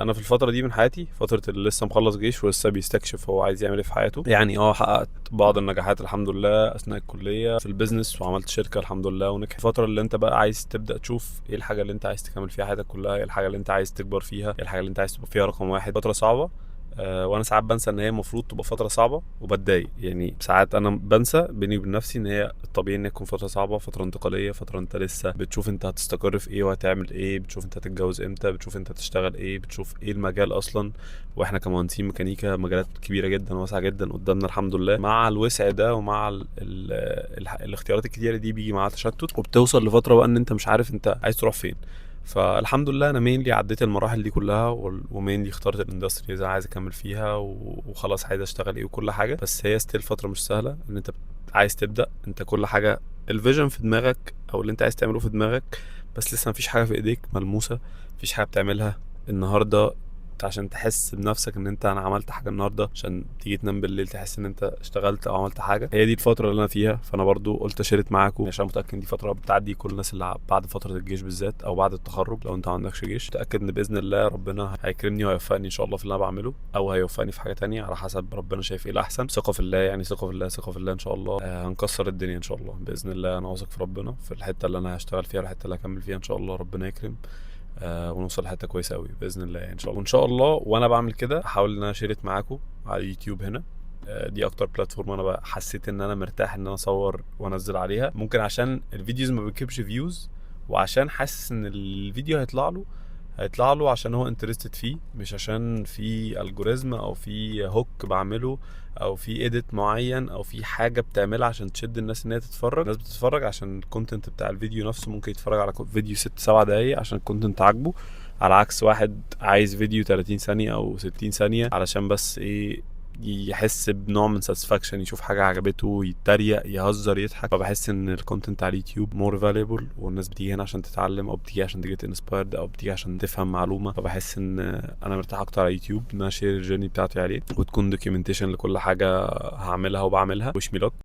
انا في الفتره دي من حياتي فتره اللي لسه مخلص جيش ولسه بيستكشف هو عايز يعمل ايه في حياته. يعني حققت بعض النجاحات الحمد لله اثناء الكليه في البيزنس، وعملت شركه الحمد لله ونجحت. الفتره اللي انت بقى عايز تبدا تشوف ايه الحاجه اللي انت عايز تكمل فيها حياتك كلها، ايه الحاجه اللي انت عايز تكبر فيها، ايه الحاجه اللي انت عايز تبقى فيها رقم واحد. فتره صعبه. وانا ساعات بنسى ان هي المفروض تبقى فتره صعبه وبتضايق. يعني ساعات انا بنسى بيني وبين نفسي ان هي الطبيعي ان تكون فتره صعبه، فتره انتقاليه، فتره انت لسه بتشوف انت هتستقر في ايه وهتعمل ايه، بتشوف انت هتتجوز امتى، بتشوف انت هتشتغل ايه، بتشوف ايه المجال اصلا. واحنا كمهندسين ميكانيكا مجالات كبيره جدا واسعه جدا قدامنا الحمد لله. مع الوسع ده ومع الاختيارات الكتيره دي بيجي معاها تشتت، وبتوصل لفتره بقى ان انت مش عارف انت عايز تروح فين. فالحمد لله انا مينلي عديت المراحل دي كلها، ومينلي اخترت الاندستري اللي عايز اكمل فيها، وخلاص عايز اشتغل ايه وكل حاجه. بس هي ستيل فتره مش سهله ان انت عايز تبدا انت كل حاجه. الفيجن في دماغك او اللي انت عايز تعمله في دماغك، بس لسه مفيش حاجه في ايديك ملموسه، مفيش حاجه بتعملها النهارده عشان تحس بنفسك ان انت انا عملت حاجه النهارده، عشان تيجي تنام بالليل تحس ان انت اشتغلت او عملت حاجه. هي دي الفتره اللي انا فيها، فانا برضو قلت اشارك معاكم عشان متاكد ان دي فتره بتعدي كل الناس اللي بعد فتره الجيش بالذات او بعد التخرج. لو انت ما عندكش جيش متاكد ان باذن الله ربنا هيكرمني وهيوفقني ان شاء الله في اللي انا بعمله، او هيوفقني في حاجه تانية على حسب ربنا شايف ايه الاحسن. ثقه في الله، يعني ثقه في الله، ثقه في الله ان شاء الله. هنكسر الدنيا ان شاء الله باذن الله. انا واثق في ربنا في الحته اللي انا هشتغل فيها والحته اللي هكمل فيها ان شاء الله ربنا يكرم. ونوصل لحته كويسه قوي باذن الله يعني ان شاء الله. وان شاء الله وانا بعمل كده احاول ان انا اشارك معاكم على اليوتيوب هنا. دي اكتر بلاتفورم انا بقى حسيت ان انا مرتاح ان انا اصور وانزل عليها. ممكن عشان الفيديوز ما بتجيبش فيوز، وعشان حاسس ان الفيديو هيطلع له عشان هو انترستد فيه، مش عشان في الجوريزم او في هوك بعمله او في ايديت معين او في حاجه بتعملها عشان تشد الناس ان هي تتفرج. الناس بتتفرج عشان الكونتنت بتاع الفيديو نفسه، ممكن يتفرج على فيديو 6-7 دقايق عشان الكونتنت عاجبه، على عكس واحد عايز فيديو 30 ثانيه او 60 ثانيه علشان بس ايه يحس بنوع من ساتسفاكشن، يشوف حاجه عجبته، يتريق، يهزر، يضحك. فبحس ان الكونتنت على اليوتيوب مور فاليبل، والناس بتيجي هنا عشان تتعلم او بتيجي عشان تجيت انسبايرد او بتيجي عشان تفهم معلومه. فبحس ان انا مرتاح اكتر على اليوتيوب ان انا اشير الجيرني بتاعتي عليه، وتكون دوكيومنتيشن لكل حاجه هعملها وبعملها. وش مي لك.